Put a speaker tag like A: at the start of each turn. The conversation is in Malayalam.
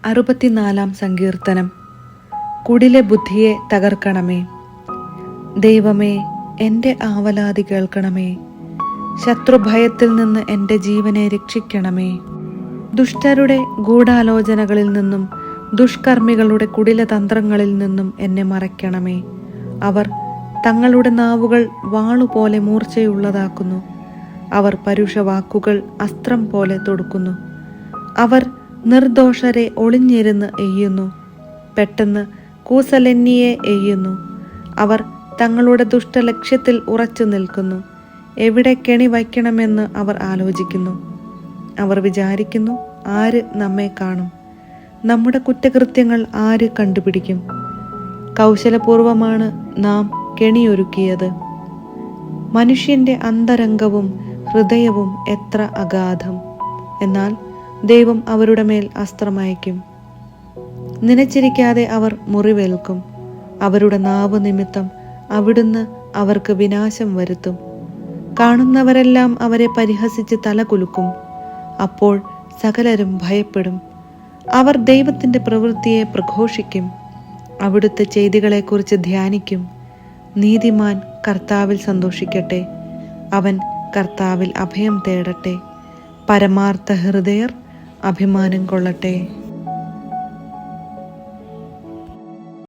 A: 64 സങ്കീർത്തനം. കുടിലെ ബുദ്ധിയെ തകർക്കണമേ. ദൈവമേ, എൻ്റെ ആവലാതി കേൾക്കണമേ. ശത്രുഭയത്തിൽ നിന്ന് എൻ്റെ ജീവനെ രക്ഷിക്കണമേ. ദുഷ്ടരുടെ ഗൂഢാലോചനകളിൽ നിന്നും ദുഷ്കർമ്മികളുടെ കുടിലതന്ത്രങ്ങളിൽ നിന്നും എന്നെ മറയ്ക്കണമേ. അവർ തങ്ങളുടെ നാവുകൾ വാളുപോലെ മൂർച്ചയുള്ളതാക്കുന്നു. അവർ പരുഷവാക്കുകൾ അസ്ത്രം പോലെ തൊടുക്കുന്നു. അവർ നിർദോഷരെ ഒളിഞ്ഞിരുന്ന് എയ്യുന്നു. പെട്ടെന്ന് കൂസലന്യെ എയ്യുന്നു. അവർ തങ്ങളുടെ ദുഷ്ടലക്ഷ്യത്തിൽ ഉറച്ചു നിൽക്കുന്നു. എവിടെ കെണി വയ്ക്കണമെന്ന് അവർ ആലോചിക്കുന്നു. അവർ വിചാരിക്കുന്നു, ആര് നമ്മെ കാണും? നമ്മുടെ കുറ്റകൃത്യങ്ങൾ ആര് കണ്ടുപിടിക്കും? കൗശലപൂർവമാണ് നാം കെണിയൊരുക്കിയത്. മനുഷ്യന്റെ അന്തരംഗവും ഹൃദയവും എത്ര അഗാധം! എന്നാൽ ദൈവം അവരുടെ മേൽ അസ്ത്രമയക്കും. നനച്ചിരിക്കാതെ അവർ മുറിവേൽക്കും. അവരുടെ നാവ് നിമിത്തം അവിടുന്ന് അവർക്ക് വിനാശം വരുത്തും. കാണുന്നവരെല്ലാം അവരെ പരിഹസിച്ച് തലകുലുക്കും. അപ്പോൾ സകലരും ഭയപ്പെടും. അവർ ദൈവത്തിൻ്റെ പ്രവൃത്തിയെ പ്രഘോഷിക്കും. അവിടുത്തെ ചെയ്തികളെക്കുറിച്ച് ധ്യാനിക്കും. നീതിമാൻ കർത്താവിൽ സന്തോഷിക്കട്ടെ. അവൻ കർത്താവിൽ അഭയം തേടട്ടെ. പരമാർത്ഥ ഹൃദയർ അഭിമാനം കൊള്ളട്ടെ.